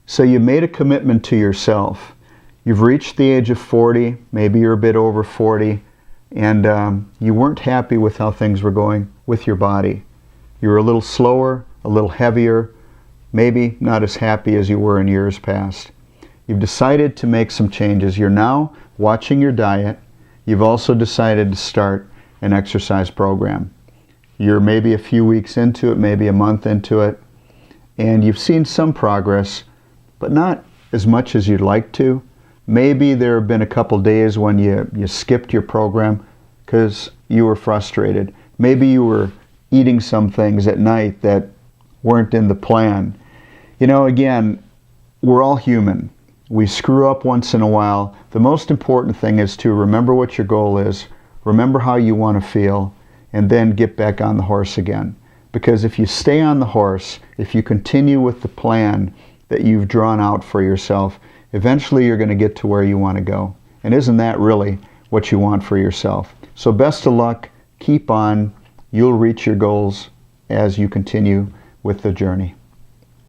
So you made a commitment to yourself. You've reached the age of 40, maybe you're a bit over 40, and you weren't happy with how things were going with your body. You were a little slower, a little heavier, maybe not as happy as you were in years past. You've decided to make some changes. You're now watching your diet. You've also decided to start an exercise program. You're maybe a few weeks into it, maybe a month into it, and you've seen some progress, but not as much as you'd like to. Maybe there have been a couple days when you skipped your program because you were frustrated. Maybe you were eating some things at night that weren't in the plan. You know, again, we're all human. We screw up once in a while. The most important thing is to remember what your goal is, remember how you want to feel, and then get back on the horse again. Because if you stay on the horse, if you continue with the plan that you've drawn out for yourself, eventually you're going to get to where you want to go. And isn't that really what you want for yourself? So best of luck, keep on, you'll reach your goals as you continue with the journey.